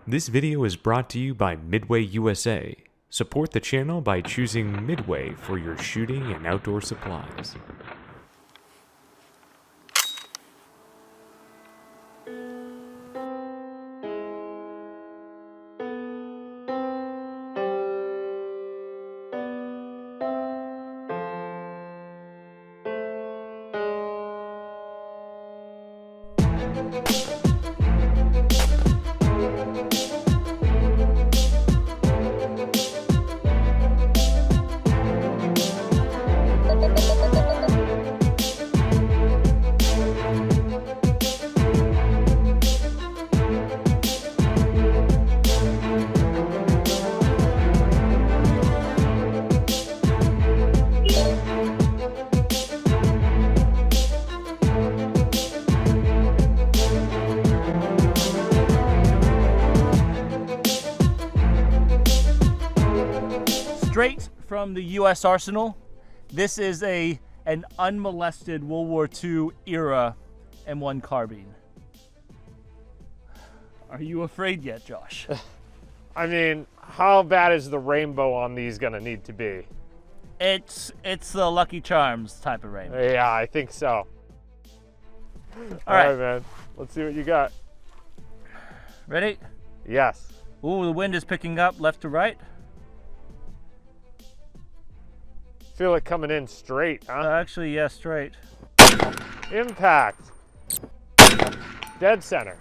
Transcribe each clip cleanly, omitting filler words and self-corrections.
This video is brought to you by Midway USA. Support the channel by choosing Midway for your shooting and outdoor supplies. Straight from the U.S. arsenal, this is an unmolested World War II era M1 Carbine. Are you afraid yet, Josh? I mean, how bad is the rainbow on these gonna need to be? It's the Lucky Charms type of rainbow. Yeah, I think so. All right, man. Let's see what you got. Ready? Yes. Ooh, the wind is picking up left to right. Feel it coming in straight, huh? Actually, yeah, straight. Impact. Dead center.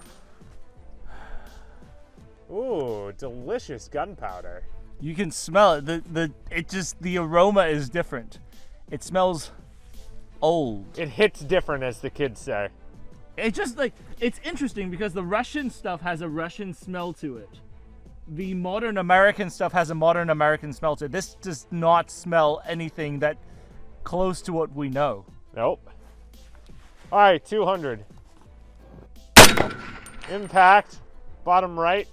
Ooh, delicious gunpowder. You can smell it. The aroma is different. It smells old. It hits different, as the kids say. It's interesting because the Russian stuff has a Russian smell to it. The modern American stuff has a modern American smell to it. This does not smell anything that close to what we know. Nope. All right, 200. Impact, bottom right.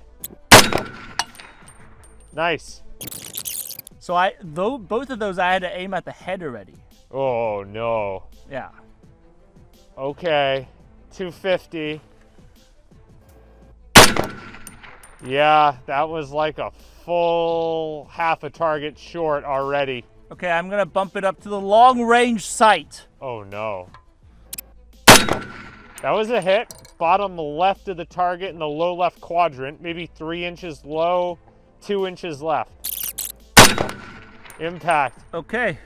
Nice. So both of those I had to aim at the head already. Oh no. Yeah. Okay, 250. Yeah, that was like a full half a target short already. Okay, I'm gonna bump it up to the long range sight. Oh no. That was a hit. Bottom left of the target in the low left quadrant, maybe 3 inches low, 2 inches left. Impact. Okay.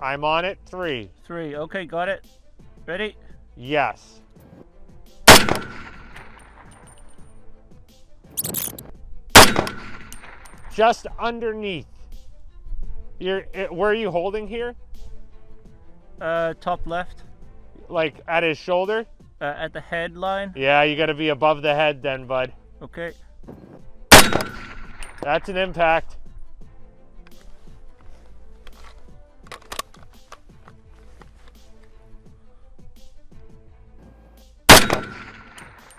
I'm on it, 3. 3, okay, got it. Ready? Yes. Just underneath. Where are you holding here? Top left. Like at his shoulder? At the head line. Yeah, you gotta be above the head then, bud. Okay. That's an impact.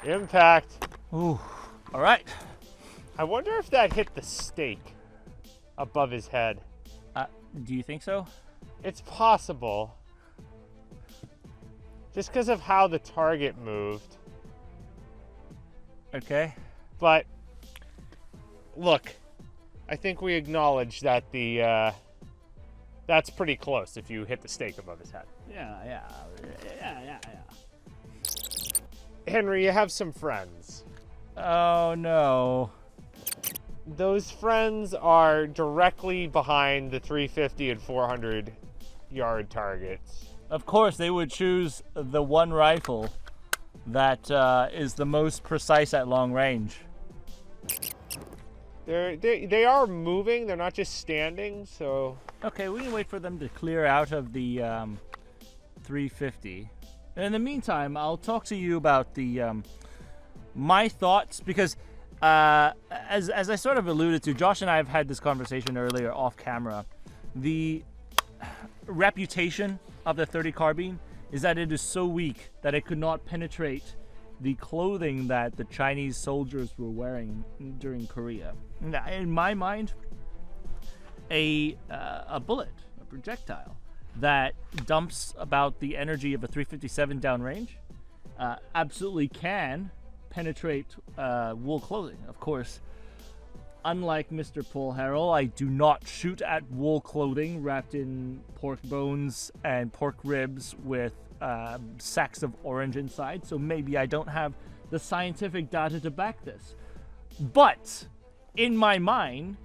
Impact. Ooh, all right. I wonder if that hit the stake above his head. Do you think so? It's possible. Just because of how the target moved. Okay. But look, I think we acknowledge that that's pretty close if you hit the stake above his head. Yeah. Henry, you have some friends. Oh no. Those friends are directly behind the 350 and 400 yard targets. Of course, they would choose the one rifle that is the most precise at long range. They are moving. They're not just standing. So okay, we can wait for them to clear out of the 350. And in the meantime, I'll talk to you about the my thoughts because as I sort of alluded to, Josh and I have had this conversation earlier off camera. The reputation of the .30 carbine is that it is so weak that it could not penetrate the clothing that the Chinese soldiers were wearing during Korea. Now, in my mind, a bullet, a projectile that dumps about the energy of a 357 downrange absolutely can penetrate wool clothing. Of course, unlike Mr. Paul Harrell, I do not shoot at wool clothing wrapped in pork bones and pork ribs with sacks of orange inside, so maybe I don't have the scientific data to back this. But in my mind,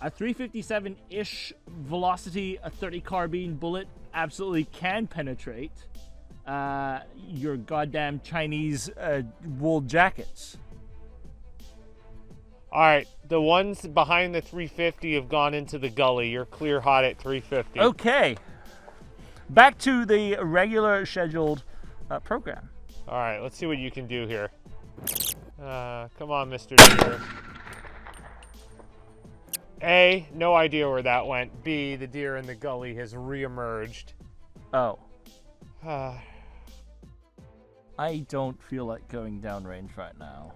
a 357-ish velocity, a 30 carbine bullet absolutely can penetrate your goddamn Chinese wool jackets. All right, the ones behind the 350 have gone into the gully. You're clear hot at 350. Okay. Back to the regular scheduled program. All right, let's see what you can do here. Come on, Mr. Deer. A, no idea where that went. B, the deer in the gully has reemerged. Oh. I don't feel like going downrange right now.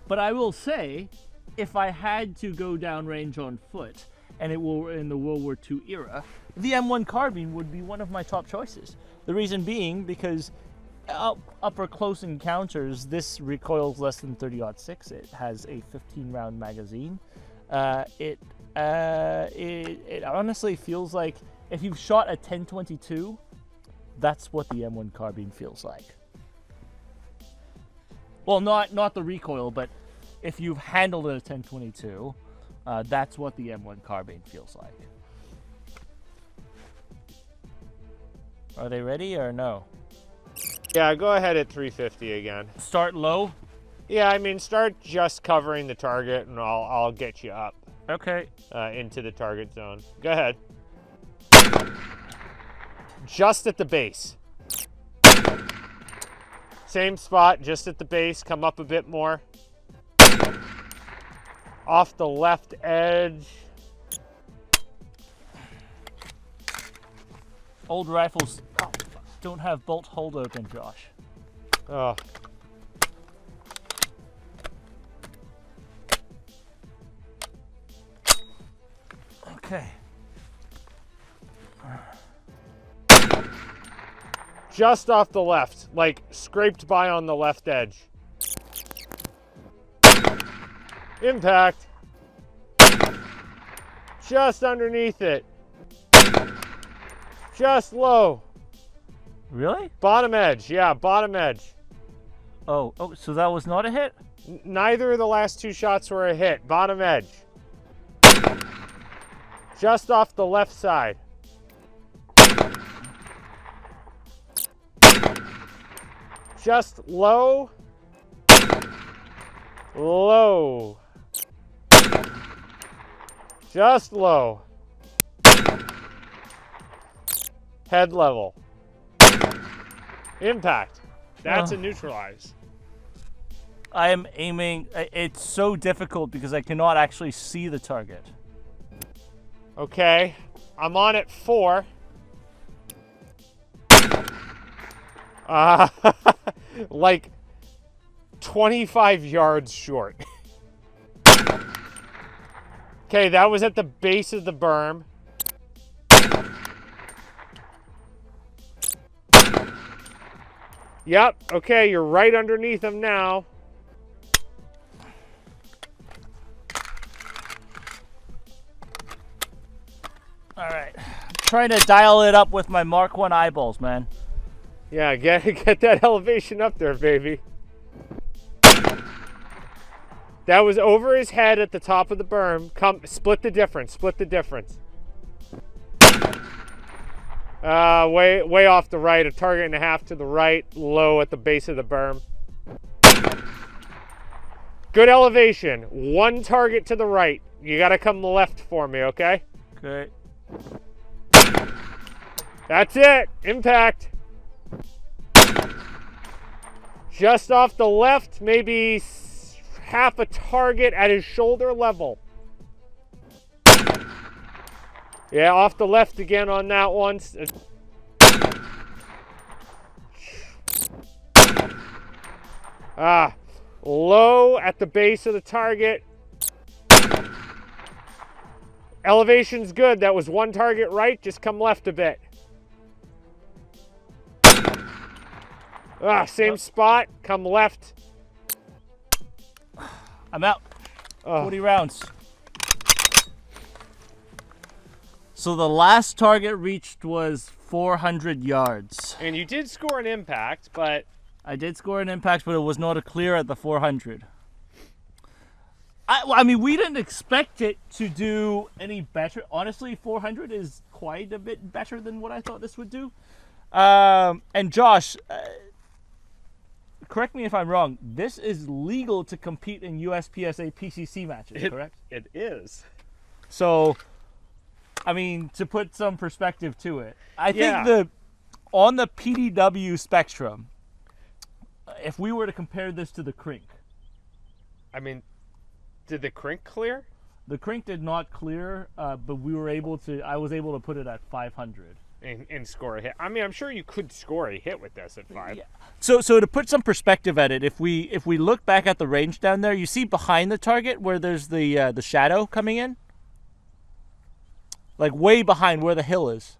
But I will say, if I had to go downrange on foot, and it were in the World War II era, the M1 Carbine would be one of my top choices. The reason being because upper close encounters, this recoils less than 30-06. It has a 15-round magazine. It honestly feels like if you've shot a 10-22, that's what the M1 Carbine feels like. Well, not the recoil, but if you've handled it at 10-22, that's what the M1 Carbine feels like. Are they ready or no? Yeah, go ahead at 350 again. Start low? Yeah, I mean, start just covering the target, and I'll get you up. Okay. Into the target zone. Go ahead. Just at the base. Same spot, just at the base. Come up a bit more. Off the left edge. Old rifles don't have bolt hold open, Josh. Oh. Okay. Just off the left, like scraped by on the left edge. Impact. Just underneath it. Just low. Really? Bottom edge, yeah, bottom edge. Oh, so that was not a hit? Neither of the last two shots were a hit. Bottom edge. Just off the left side. Just low. Low. Just low. Head level. Impact. That's a neutralize. I am aiming. It's so difficult because I cannot actually see the target. Okay. I'm on at 4. Like 25 yards short. Okay, that was at the base of the berm. Yep, okay, you're right underneath him now. All right. Trying to dial it up with my Mark 1 eyeballs, man. Yeah, get that elevation up there, baby. That was over his head at the top of the berm. Come, split the difference, split the difference. Way off the right, a target and a half to the right, low at the base of the berm. Good elevation, 1 target to the right. You gotta come left for me, okay? Okay. That's it, impact. Just off the left, maybe half a target at his shoulder level. Yeah, off the left again on that one. Low at the base of the target. Elevation's good. That was 1 target right. Just come left a bit. Same spot. Come left. I'm out. 40 rounds. So the last target reached was 400 yards. And you did score an impact, but... I did score an impact, but it was not a clear at the 400. I mean, we didn't expect it to do any better. Honestly, 400 is quite a bit better than what I thought this would do. And Josh, correct me if I'm wrong, this is legal to compete in USPSA PCC matches, correct? It is. So, I mean, to put some perspective to it, I think on the PDW spectrum, if we were to compare this to the Krink. I mean, did the Krink clear? The Krink did not clear, but I was able to put it at 500. And score a hit. I mean, I'm sure you could score a hit with this at 5. Yeah. So to put some perspective at it, if we look back at the range down there, you see behind the target where there's the shadow coming in? Like way behind where the hill is.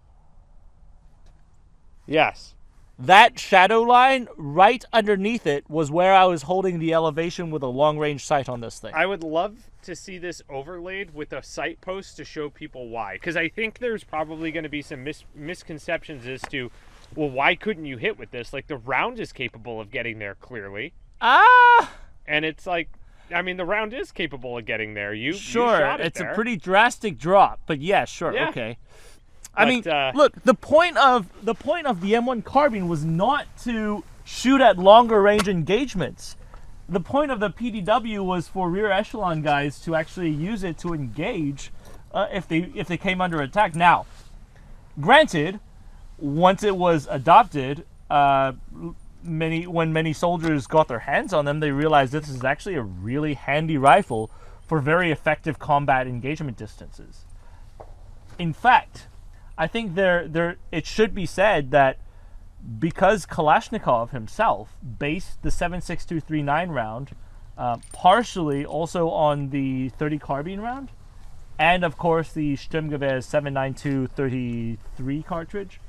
Yes. That shadow line right underneath it was where I was holding the elevation with a long-range sight on this thing. I would love to see this overlaid with a sight post to show people why. Because I think there's probably going to be some misconceptions as to, well, why couldn't you hit with this? Like, the round is capable of getting there clearly. And it's like, I mean, the round is capable of getting there. You shot it it's there. A pretty drastic drop, but yeah, sure, Yeah. okay. But, I mean, look, the point of the M1 Carbine was not to shoot at longer range engagements. The point of the PDW was for rear echelon guys to actually use it to engage if they came under attack. Now, granted, once it was adopted, when many soldiers got their hands on them, they realized this is actually a really handy rifle for very effective combat engagement distances. In fact, I think it should be said that because Kalashnikov himself based the 7.6239 round partially also on the 30 carbine round, and of course the Sturmgewehr 7.92-33 cartridge,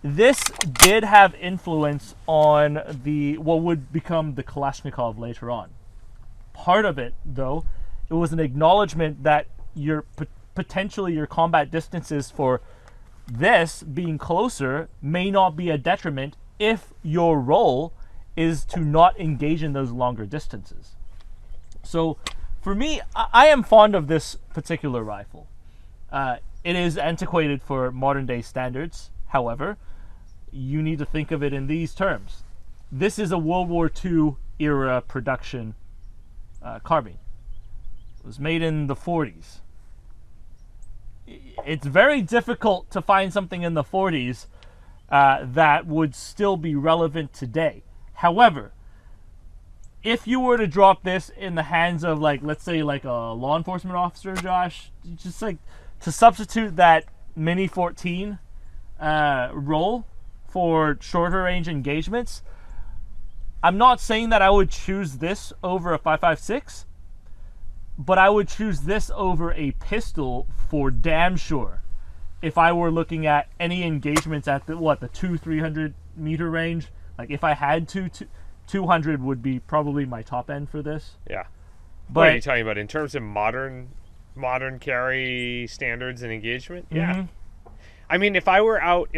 this did have influence on what would become the Kalashnikov later on. Part of it, though, it was an acknowledgement that potentially your combat distances for this being closer may not be a detriment if your role is to not engage in those longer distances. So for me, I am fond of this particular rifle. It is antiquated for modern day standards. However, you need to think of it in these terms. This is a World War II era production carbine. It was made in the 40s. It's very difficult to find something in the 40s that would still be relevant today. However, if you were to drop this in the hands of, like, let's say, like a law enforcement officer, Josh, just like to substitute that Mini 14 role for shorter range engagements, I'm not saying that I would choose this over a 5.56. But I would choose this over a pistol for damn sure. If I were looking at any engagements at the 200-300 meter range, like if I had 200 would be probably my top end for this. Yeah. But what are you talking about in terms of modern carry standards and engagement? Yeah. Mm-hmm. I mean, if I were out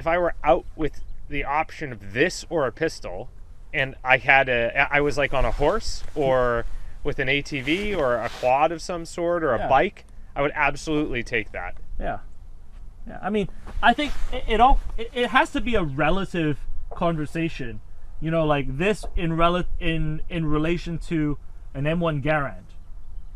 with the option of this or a pistol, and I was like on a horse or with an ATV or a quad of some sort or a bike, I would absolutely take that. Yeah. I mean, I think it has to be a relative conversation. You know, like this in relation to an M1 Garand,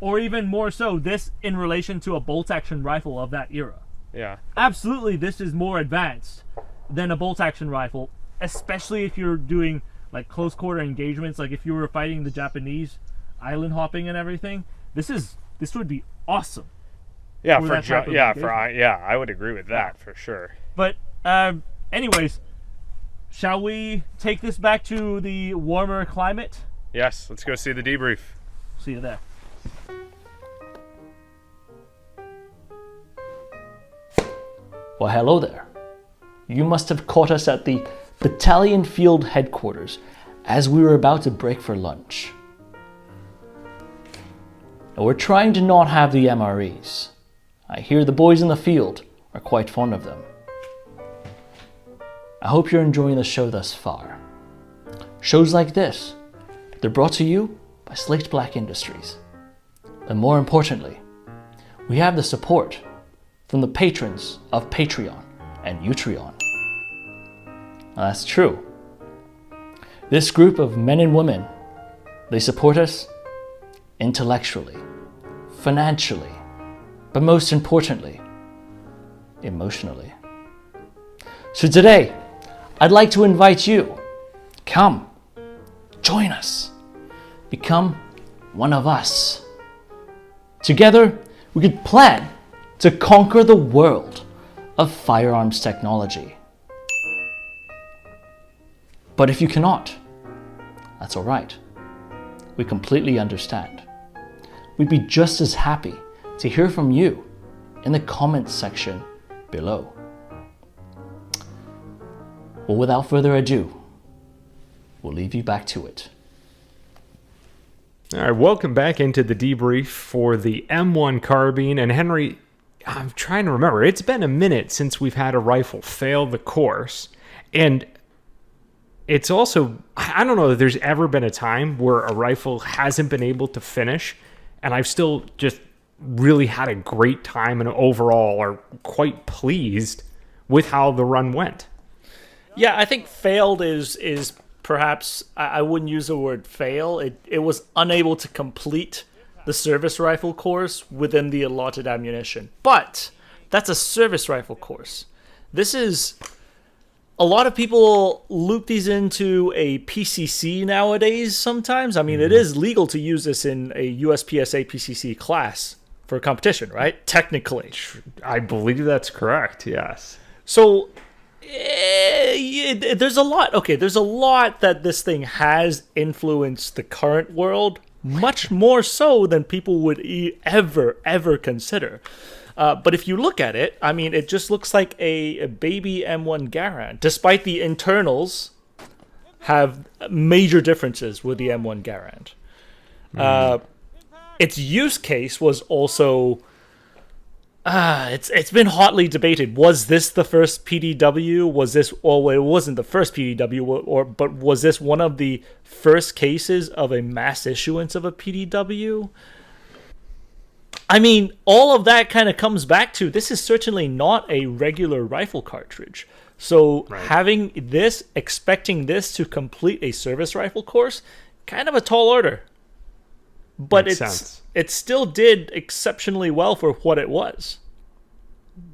or even more so, this in relation to a bolt action rifle of that era. Yeah. Absolutely, this is more advanced than a bolt action rifle, especially if you're doing like close quarter engagements, like if you were fighting the Japanese, island hopping and everything. This would be awesome. Yeah, I would agree with that for sure. But anyways, shall we take this back to the warmer climate? Yes, let's go see the debrief. See you there. Well, hello there. You must have caught us at the battalion field headquarters as we were about to break for lunch. Now we're trying to not have the MREs. I hear the boys in the field are quite fond of them. I hope you're enjoying the show thus far. Shows like this, they're brought to you by Slate Black Industries. And more importantly, we have the support from the patrons of Patreon and Utreon. Now, that's true. This group of men and women, they support us intellectually, financially, but most importantly, emotionally. So today, I'd like to invite you, come, join us, become one of us. Together, we could plan to conquer the world of firearms technology. But if you cannot, that's all right. We completely understand. We'd be just as happy to hear from you in the comments section below. Well, without further ado, we'll leave you back to it. All right, welcome back into the debrief for the M1 Carbine. And Henry, I'm trying to remember. It's been a minute since we've had a rifle fail the course. And it's also, I don't know that there's ever been a time where a rifle hasn't been able to finish. And I've still just really had a great time and overall are quite pleased with how the run went. Yeah, I think failed is perhaps, I wouldn't use the word fail. It was unable to complete the service rifle course within the allotted ammunition. But that's a service rifle course. This is, a lot of people loop these into a PCC nowadays sometimes. I mean, it is legal to use this in a USPSA PCC class for competition, right? Technically. I believe that's correct, yes. So there's a lot. Okay, there's a lot that this thing has influenced the current world, much more so than people would ever consider. But if you look at it, I mean, it just looks like a baby M1 Garand, despite the internals have major differences with the M1 Garand. Its use case was also it's been hotly debated. Was this the first PDW? Was this, or it wasn't the first PDW, but was this one of the first cases of a mass issuance of a PDW? I mean, all of that kind of comes back to, this is certainly not a regular rifle cartridge. So having this, expecting this to complete a service rifle course, kind of a tall order. But it still did exceptionally well for what it was.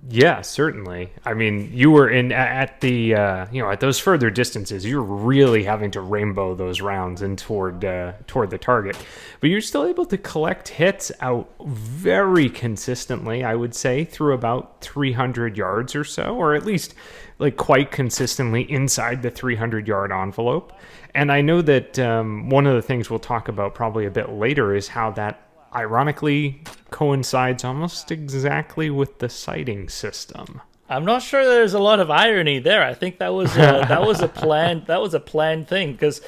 Yeah, certainly. I mean, you were at the at those further distances, you're really having to rainbow those rounds in toward the target. But you're still able to collect hits out very consistently, I would say, through about 300 yards or so, or at least like quite consistently inside the 300-yard envelope. And I know that one of the things we'll talk about probably a bit later is how that ironically coincides almost exactly with the sighting system. I'm not sure there's a lot of irony there. I think that was a planned thing, because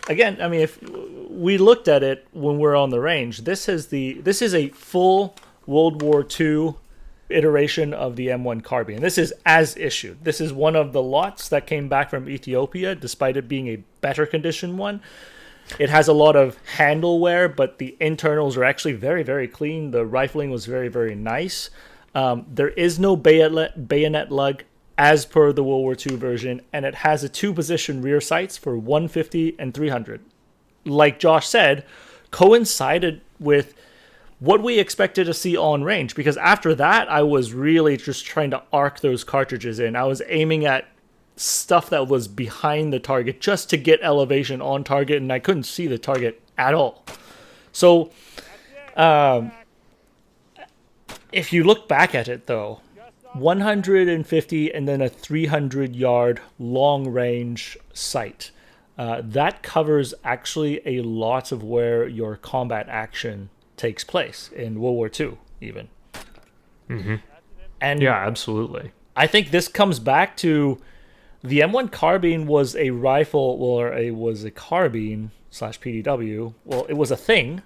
again, I mean, if we looked at it when we're on the range, this is a full World War II iteration of the M1 Carbine. This is as issued. This is one of the lots that came back from Ethiopia, despite it being a better condition one. It has a lot of handle wear, but the internals are actually very, very clean. The rifling was very, very nice. There is no bayonet lug as per the World War II version, and it has a 2-position rear sights for 150 and 300. Like Josh said, coincided with what we expected to see on range, because after that, I was really just trying to arc those cartridges in. I was aiming at stuff that was behind the target just to get elevation on target, and I couldn't see the target at all. So if you look back at it though, 150 and then a 300-yard long range sight, that covers actually a lot of where your combat action takes place in World War II even. Mm-hmm. And yeah, absolutely. I think this comes back to the M1 Carbine was a rifle, or it was a carbine slash PDW. Well, it was a thing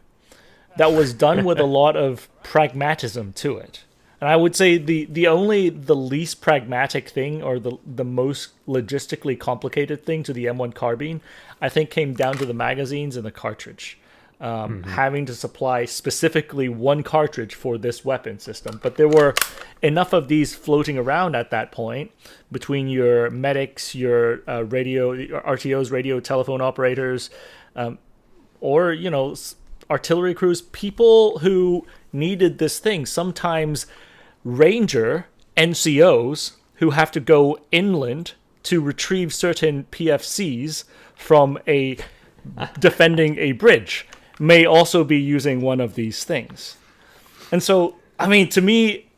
that was done with a lot of pragmatism to it. And I would say the least pragmatic thing, or the most logistically complicated thing to the M1 Carbine, I think came down to the magazines and the cartridge. Having to supply specifically one cartridge for this weapon system. But there were enough of these floating around at that point between your medics, your radio, RTOs, radio telephone operators, or, artillery crews, people who needed this thing. Sometimes ranger NCOs who have to go inland to retrieve certain PFCs from defending a bridge may also be using one of these things. And so, to me,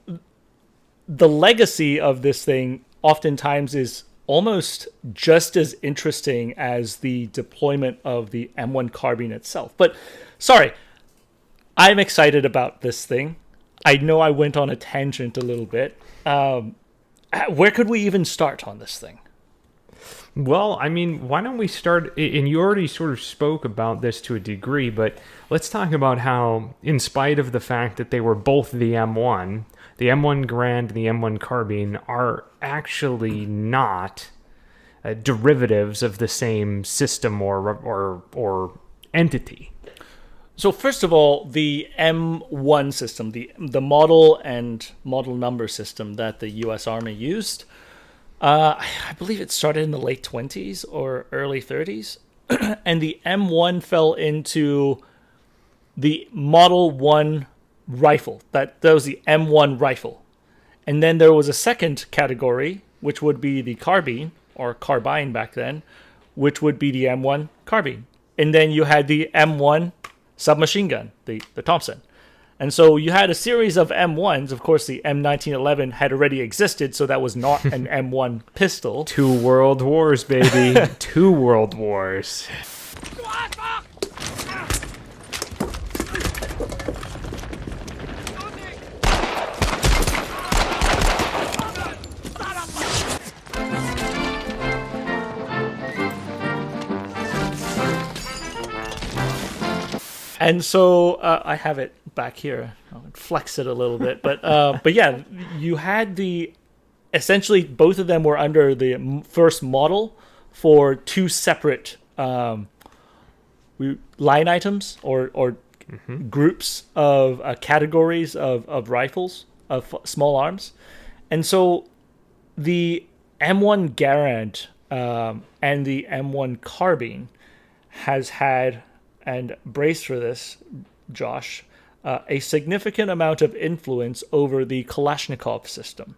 the legacy of this thing oftentimes is almost just as interesting as the deployment of the M1 Carbine itself. But, sorry, I'm excited about this thing. I know I went on a tangent a little bit. Where could we even start on this thing? Well, why don't we start, and you already sort of spoke about this to a degree, but let's talk about how, in spite of the fact that they were both the M1 Garand and the M1 Carbine are actually not derivatives of the same system or entity. So first of all, the M1 system, the model and model number system that the U.S. Army used, I believe it started in the late 20s or early 30s, and the M1 fell into the Model 1 rifle. That was the M1 rifle. And then there was a second category, which would be the carbine, or carbine back then, which would be the M1 carbine. And then you had the M1 submachine gun, the Thompson. And so you had a series of M1s. Of course, the M1911 had already existed, so that was not an M1 pistol. 2 world wars, baby. 2 world wars. And so I have it back here. I'll flex it a little bit, but yeah, you had essentially both of them were under the first model for 2 separate line items or groups of categories of rifles, of small arms. And so the M1 Garand and the M1 Carbine has had, and brace for this, Josh, a significant amount of influence over the Kalashnikov system.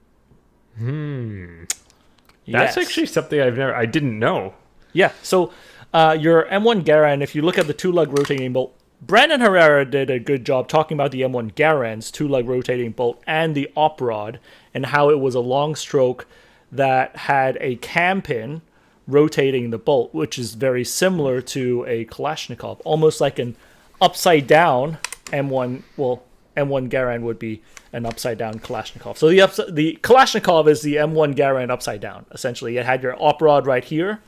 That's actually something I didn't know. Yeah, so your M1 Garand, if you look at the 2-lug rotating bolt, Brandon Herrera did a good job talking about the M1 Garand's 2-lug rotating bolt and the op rod, and how it was a long stroke that had a cam pin rotating the bolt, which is very similar to a Kalashnikov, almost like an upside down M1. Well, M1 Garand would be an upside down Kalashnikov. So the Kalashnikov is the M1 Garand upside down. Essentially, it had your op rod right here,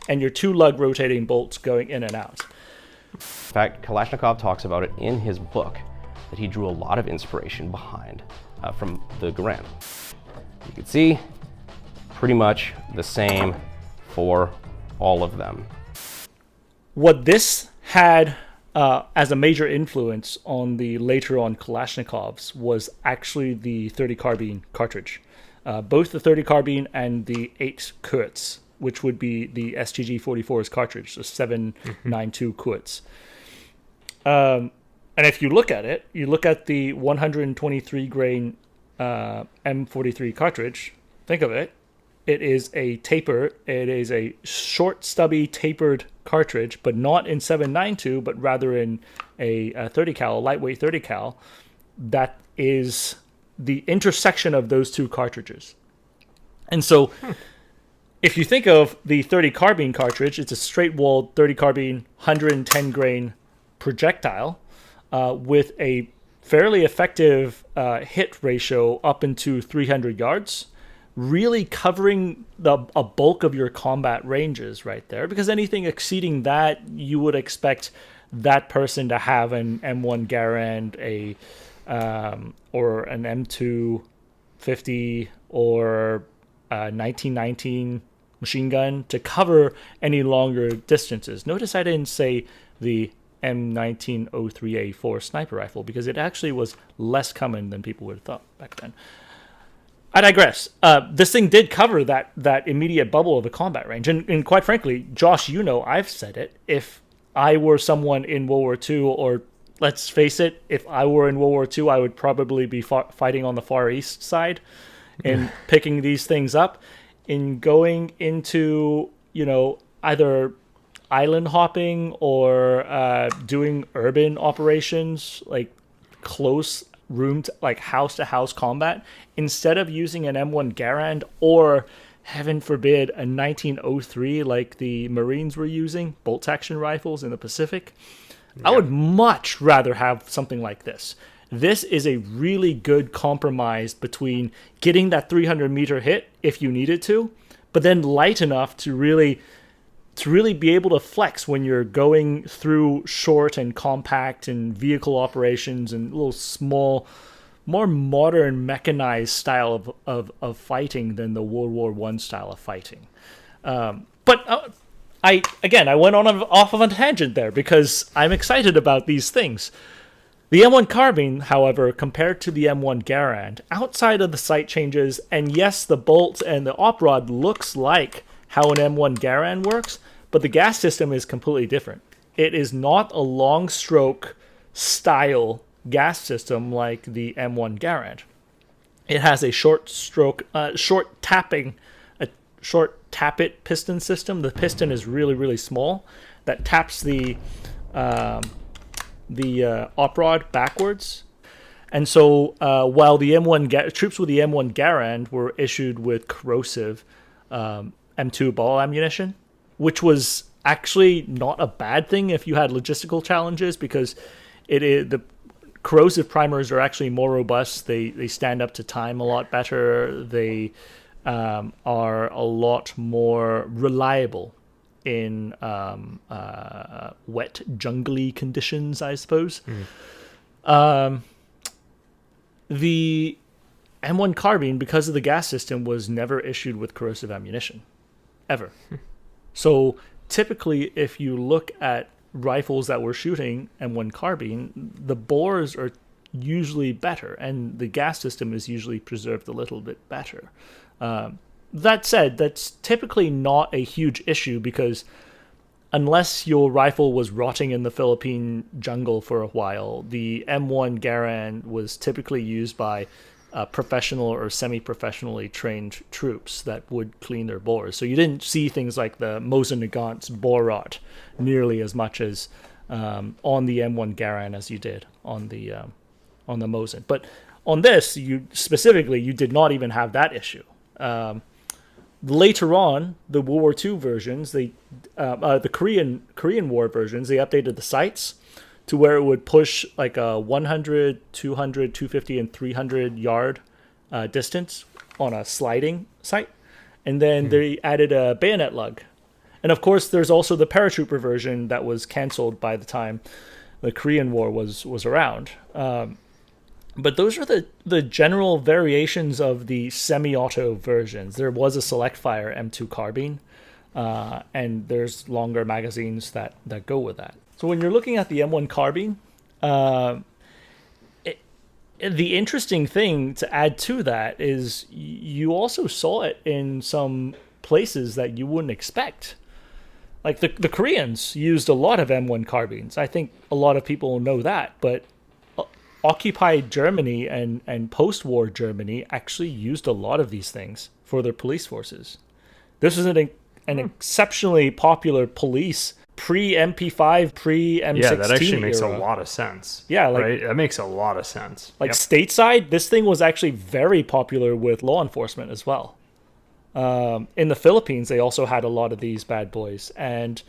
and your 2-lug rotating bolts going in and out. In fact, Kalashnikov talks about it in his book, that he drew a lot of inspiration behind from the Garand. You can see pretty much the same for all of them. What this had as a major influence on the later on Kalashnikovs was actually the 30 carbine cartridge. Both the 30 carbine and the 8 Kurz, which would be the STG 44's cartridge, so 792 Kurz. And if you look at it, you look at the 123 grain M43 cartridge, think of it. It is a taper. It is a short, stubby, tapered cartridge, but not in 7.92, but rather in a 30 cal, lightweight 30 cal. That is the intersection of those 2 cartridges. And so, if you think of the 30 carbine cartridge, it's a straight-walled 30 carbine 110 grain projectile with a fairly effective hit ratio up into 300 yards. really covering a bulk of your combat ranges right there, because anything exceeding that, you would expect that person to have an M1 Garand, or an M250 or a 1919 machine gun to cover any longer distances. Notice I didn't say the M1903A4 sniper rifle, because it actually was less common than people would have thought back then. I digress. This thing did cover that immediate bubble of the combat range. And quite frankly, Josh, I've said it. If I were someone in World War II, or let's face it, if I were in World War II, I would probably be fighting on the Far East side and picking these things up. In going into, either island hopping or doing urban operations, like close room, like house-to-house combat, instead of using an M1 Garand or, heaven forbid, a 1903 like the Marines were using, bolt-action rifles in the Pacific, I would much rather have something like this. This is a really good compromise between getting that 300-meter hit if you needed to, but then light enough to really be able to flex when you're going through short and compact and vehicle operations and little small, more modern mechanized style of fighting than the World War I style of fighting. But I went off of a tangent there because I'm excited about these things. The M1 Carbine, however, compared to the M1 Garand, outside of the sight changes, and yes, the bolt and the op rod looks like how an M1 Garand works, but the gas system is completely different. It is not a long stroke style gas system like the M1 Garand. It has a short tappet piston system. The piston is really, really small that taps the op rod backwards. And so while the troops with the M1 Garand were issued with corrosive M2 ball ammunition, which was actually not a bad thing if you had logistical challenges, because the corrosive primers are actually more robust. They stand up to time a lot better. They are a lot more reliable in wet, jungly conditions, I suppose. The M1 Carbine, because of the gas system, was never issued with corrosive ammunition, ever. So typically, if you look at rifles that were shooting M1 Carbine, the bores are usually better, and the gas system is usually preserved a little bit better. That said, that's typically not a huge issue, because unless your rifle was rotting in the Philippine jungle for a while, the M1 Garand was typically used by professional or semi-professionally trained troops that would clean their bores. So you didn't see things like the Mosin Nagant's bore rot nearly as much as on the M1 Garand as you did on the Mosin. But on this, you did not even have that issue. Later on, the World War II versions, the Korean War versions, they updated the sights to where it would push like a 100, 200, 250, and 300 yard distance on a sliding sight. And then they added a bayonet lug. And of course, there's also the paratrooper version that was canceled by the time the Korean War was around. But those are the general variations of the semi-auto versions. There was a select fire M2 Carbine, and there's longer magazines that go with that. So when you're looking at the M1 Carbine, the interesting thing to add to that is you also saw it in some places that you wouldn't expect. Like the Koreans used a lot of M1 Carbines. I think a lot of people know that, but occupied Germany and post-war Germany actually used a lot of these things for their police forces. This was an exceptionally popular police pre-MP5, pre-M16 Yeah, that actually makes era. a lot of sense. Yeah, right? That makes a lot of sense. Like stateside, this thing was actually very popular with law enforcement as well. In the Philippines, they also had a lot of these bad boys. And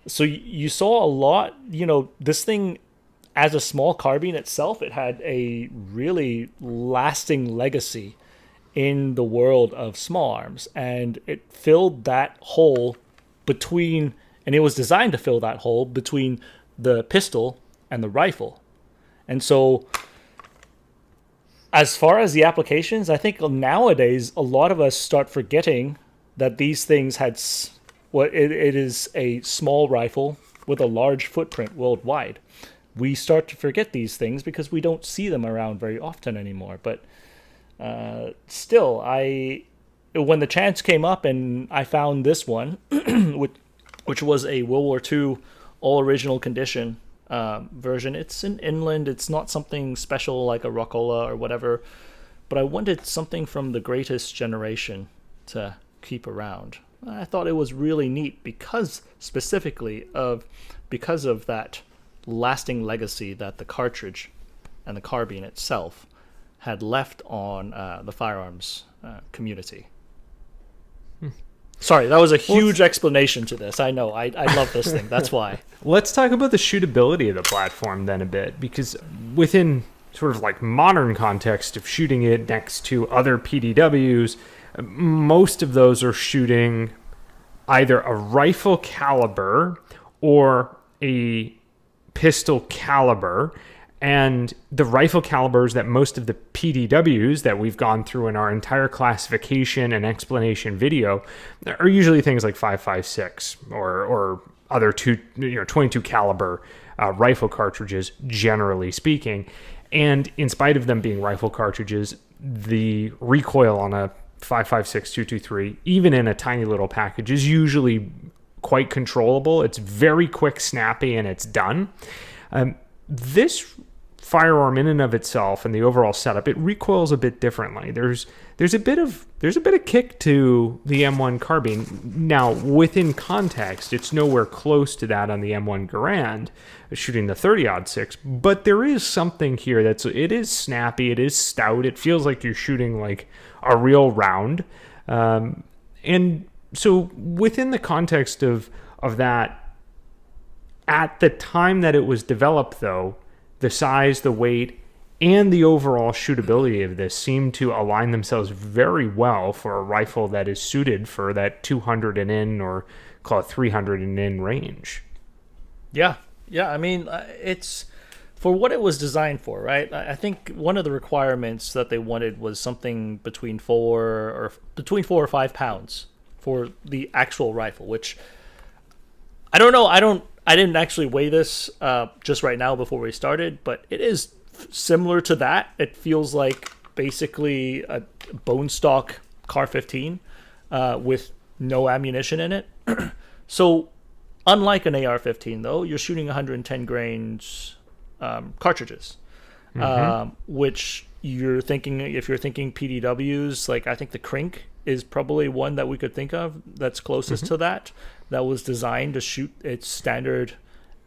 so you saw a lot, this thing, as a small carbine itself, it had a really lasting legacy in the world of small arms, and it filled that hole between, and it was designed to fill that hole between the pistol and the rifle. And so as far as the applications, I think nowadays a lot of us start forgetting that these things had it is a small rifle with a large footprint worldwide. We start to forget these things because we don't see them around very often anymore. But still, when the chance came up and I found this one, which was a World War II all original condition version. It's an inland. It's not something special like a Rockola or whatever, but I wanted something from the greatest generation to keep around. I thought it was really neat because of that lasting legacy that the cartridge and the carbine itself had left on the firearms community. Sorry, that was a huge explanation to this. I know. I love this thing. That's why. Let's talk about the shootability of the platform then a bit, because within sort of like modern context of shooting it next to other PDWs, most of those are shooting either a rifle caliber or a pistol caliber. And the rifle calibers that most of the PDWs that we've gone through in our entire classification and explanation video are usually things like 5.56 or other 22 caliber rifle cartridges, generally speaking. And in spite of them being rifle cartridges, the recoil on a 5.56 223, even in a tiny little package, is usually quite controllable. It's very quick, snappy, and it's done. This firearm in and of itself and the overall setup, it recoils a bit differently. There's a bit of kick to the M1 Carbine. Now, within context, it's nowhere close to that on the M1 Garand, shooting the 30-06, but there is something here it is snappy, it is stout, it feels like you're shooting like a real round. And so within the context of that, at the time that it was developed, though, the size, the weight, and the overall shootability of this seem to align themselves very well for a rifle that is suited for that 200 and in, or call it 300 and in range. Yeah. I mean, it's for what it was designed for, right? I think one of the requirements that they wanted was something between 4 or 5 pounds for the actual rifle, which I don't know. I didn't actually weigh this just right now before we started, but it is similar to that. It feels like basically a bone stock Car 15 with no ammunition in it. So unlike an AR-15, though, you're shooting 110 grains cartridges, which you're thinking, if you're thinking PDWs, like I think the Krink is probably one that we could think of that's closest to that was designed to shoot its standard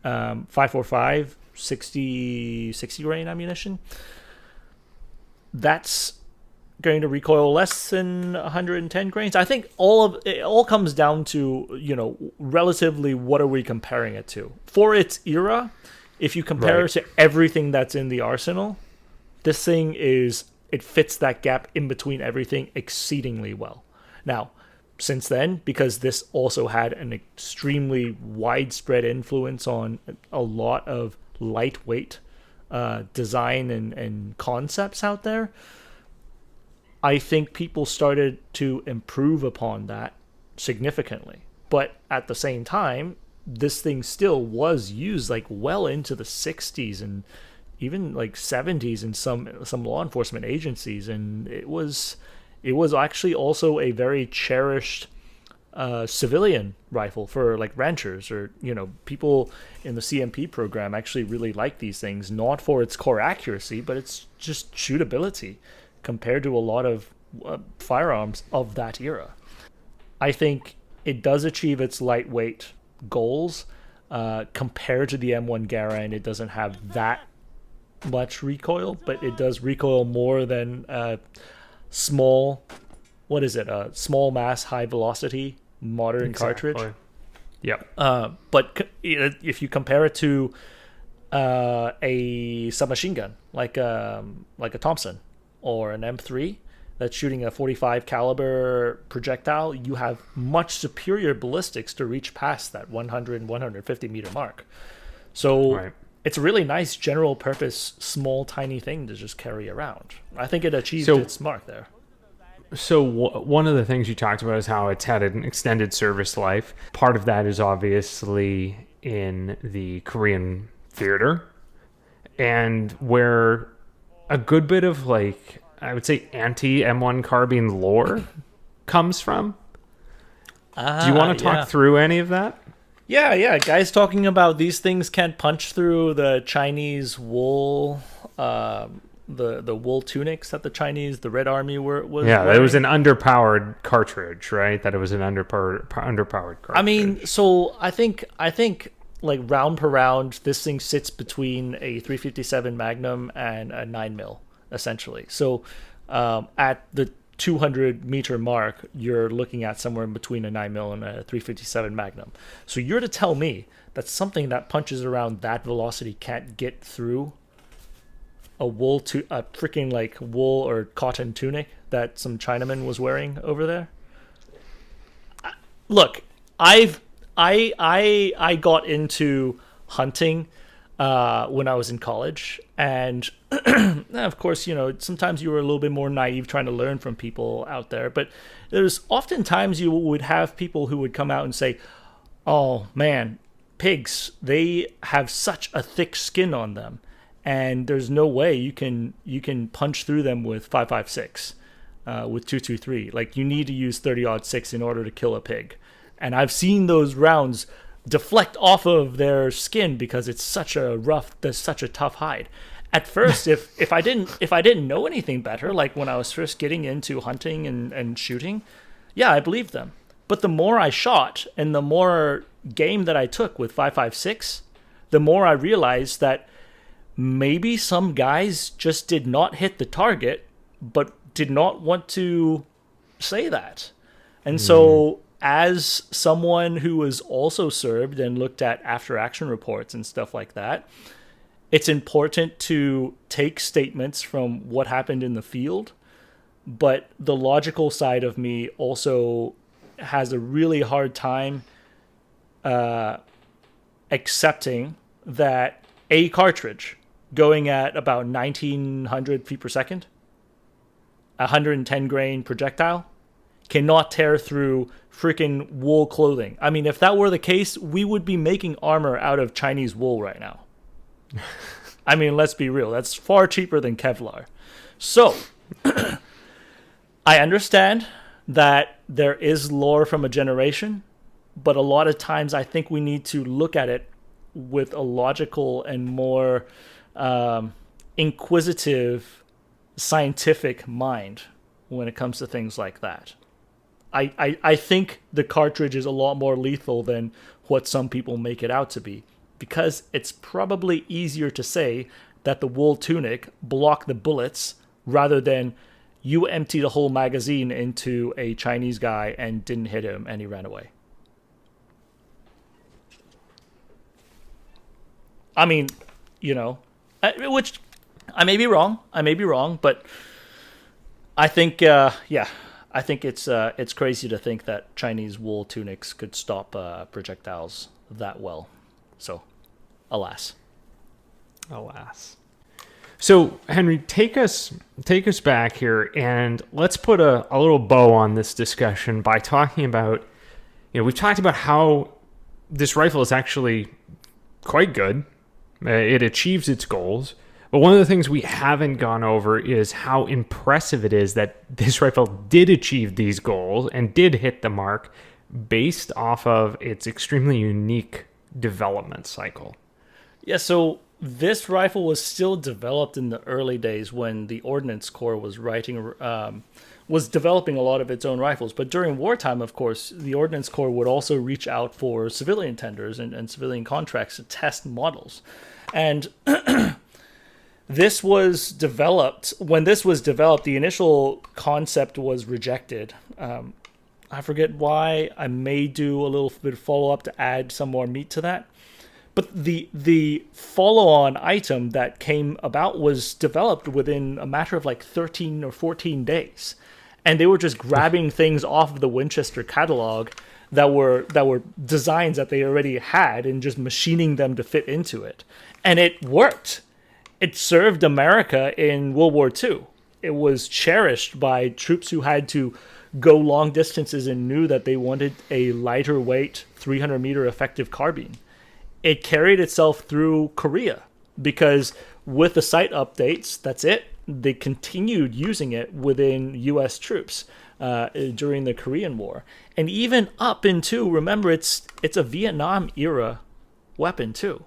5.45 60 grain ammunition. That's going to recoil less than 110 grains. I think it all comes down to, relatively what are we comparing it to. For its era, if you compare it to everything that's in the arsenal, this thing it fits that gap in between everything exceedingly well. Now, since then, because this also had an extremely widespread influence on a lot of lightweight design and concepts out there, I think people started to improve upon that significantly. But at the same time, this thing still was used like well into the 60s and even like 70s in some law enforcement agencies, and it was actually also a very cherished civilian rifle for like ranchers or people in the CMP program actually really like these things, not for its core accuracy, but it's just shootability compared to a lot of firearms of that era. I think it does achieve its lightweight goals. Compared to the M1 Garand, it doesn't have that much recoil, but it does recoil more than small mass, high velocity modern cartridge. Yep. But if you compare it to a submachine gun like a Thompson or an M3, that's shooting a 45 caliber projectile, you have much superior ballistics to reach past that 100, 150 meter mark. So Right. it's a really nice general purpose, small, tiny thing to just carry around. I think it achieved So- its mark there. So one of the things you talked about is how it's had an extended service life. Part of that is obviously in the Korean theater, and where a good bit of, like, I would say anti M1 Carbine lore comes from. Do you want to talk through any of that? Yeah. Guys talking about these things can't punch through the Chinese wool, the wool tunics that the Red Army was Yeah, wearing. it was an underpowered cartridge, right? That it was an underpowered cartridge. I mean, so I think like round per round, this thing sits between a 357 Magnum and a 9mm, essentially. So at the 200 meter mark, you're looking at somewhere in between a 9mm and a 357 Magnum. So you're to tell me that something that punches around that velocity can't get through a freaking like wool or cotton tunic that some Chinaman was wearing over there? Look, I got into hunting when I was in college, and of course, you know, sometimes you were a little bit more naive trying to learn from people out there, but there's oftentimes you would have people who would come out and say, "Oh man, pigs, they have such a thick skin on them, and there's no way you can punch through them with 5.56, with 223. Like, you need to use 30-06 in order to kill a pig." And I've seen those rounds deflect off of their skin because it's such a tough hide. At first, if I didn't know anything better, like when I was first getting into hunting and shooting, yeah, I believed them. But the more I shot and the more game that I took with 5.56, the more I realized that maybe some guys just did not hit the target, but did not want to say that. And so, as someone who was also served and looked at after action reports and stuff like that, it's important to take statements from what happened in the field, but the logical side of me also has a really hard time accepting that a cartridge going at about 1900 feet per second, 110 grain projectile, cannot tear through freaking wool clothing. I mean, if that were the case, we would be making armor out of Chinese wool right now. I mean, let's be real. That's far cheaper than Kevlar. So, I understand that there is lore from a generation, but a lot of times I think we need to look at it with a logical and more inquisitive, scientific mind when it comes to things like that. I think the cartridge is a lot more lethal than what some people make it out to be, because it's probably easier to say that the wool tunic blocked the bullets rather than you emptied a whole magazine into a Chinese guy and didn't hit him and he ran away. I mean, you know, which I may be wrong, but I think, I think it's crazy to think that Chinese wool tunics could stop projectiles that well. So, alas. So, Henry, take us back here, and let's put a little bow on this discussion by talking about, we've talked about how this rifle is actually quite good. It achieves its goals. But one of the things we haven't gone over is how impressive it is that this rifle did achieve these goals and did hit the mark based off of its extremely unique development cycle. Yeah, so this rifle was still developed in the early days when the Ordnance Corps was developing a lot of its own rifles. But during wartime, of course, the Ordnance Corps would also reach out for civilian tenders and civilian contracts to test models. And this was developed. When this was developed, the initial concept was rejected. I forget why. I may do a little bit of follow-up to add some more meat to that. But the follow-on item that came about was developed within a matter of like 13 or 14 days. And they were just grabbing things off of the Winchester catalog that were designs that they already had and just machining them to fit into it. And it worked. It served America in World War II. It was cherished by troops who had to go long distances and knew that they wanted a lighter weight 300-meter effective carbine. It carried itself through Korea because with the sight updates, that's it. They continued using it within U.S. troops during the Korean War. And even up into, remember, it's a Vietnam-era weapon too.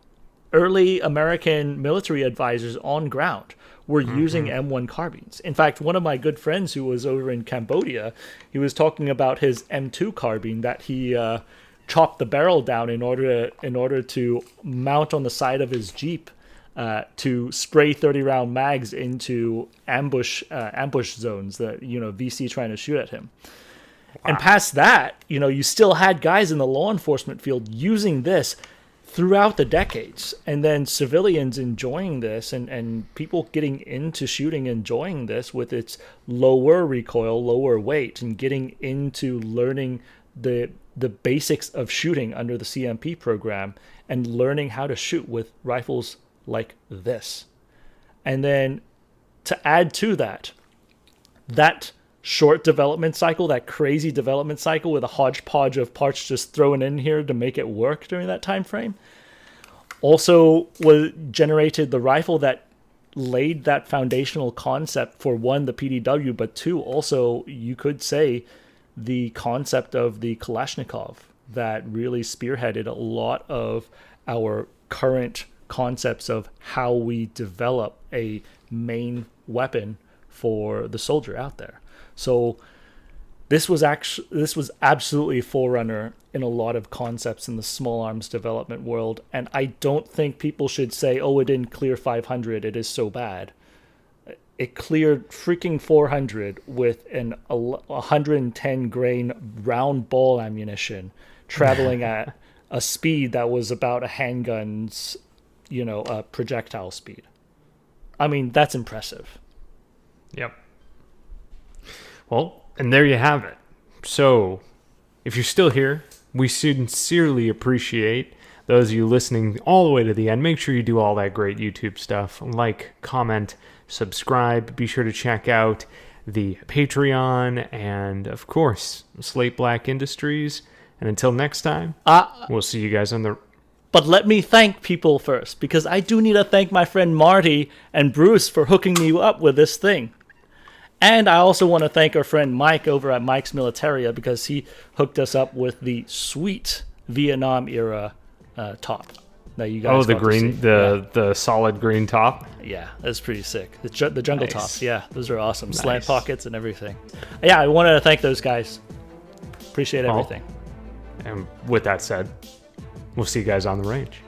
Early American military advisors on ground were using M1 carbines. In fact, one of my good friends who was over in Cambodia, he was talking about his M2 carbine that he chopped the barrel down in order to mount on the side of his Jeep to spray 30-round mags into ambush zones that VC trying to shoot at him. Wow. And past that, you still had guys in the law enforcement field using this throughout the decades, and then civilians enjoying this, and people getting into shooting enjoying this with its lower recoil, lower weight, and getting into learning the basics of shooting under the CMP program and learning how to shoot with rifles like this. And then to add to that short development cycle, that crazy development cycle with a hodgepodge of parts just thrown in here to make it work during that time frame, also generated the rifle that laid that foundational concept for, one, the PDW, but two, also you could say the concept of the Kalashnikov that really spearheaded a lot of our current concepts of how we develop a main weapon for the soldier out there. So this was absolutely a forerunner in a lot of concepts in the small arms development world, and I don't think people should say, oh, it didn't clear 500, it is so bad. It cleared freaking 400 with an 110 grain round ball ammunition traveling at a speed that was about a handgun's projectile speed. I mean, that's impressive. Yep. Well, and there you have it. So, if you're still here, we sincerely appreciate those of you listening all the way to the end. Make sure you do all that great YouTube stuff. Like, comment, subscribe. Be sure to check out the Patreon and, of course, Slate Black Industries. And until next time, we'll see you guys on the... But let me thank people first, because I do need to thank my friend Marty and Bruce for hooking me up with this thing. And I also want to thank our friend Mike over at Mike's Militaria, because he hooked us up with the sweet Vietnam era top that you guys. Oh, the green, the solid green top. Yeah, that's pretty sick. The jungle nice. tops, yeah, those are awesome. Nice. Slant pockets and everything. Yeah, I wanted to thank those guys. Appreciate everything. And with that said, we'll see you guys on the range.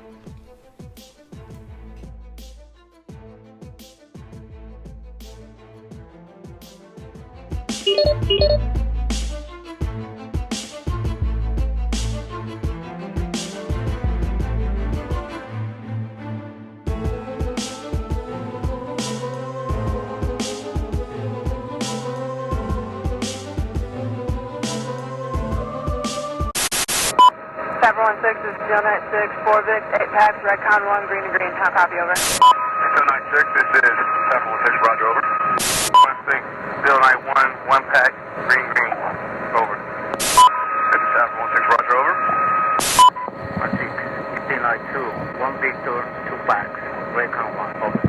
This is Steel 96, 4 Vic, 8 packs, red con 1, green and green. How copy, over? Steel 96, this is 716, roger, over. 16, Steel 91, 1 pack, green, green, over. This is 716, roger, over. 16, Steel 92, 1 Victor, 2 packs, red con 1, over.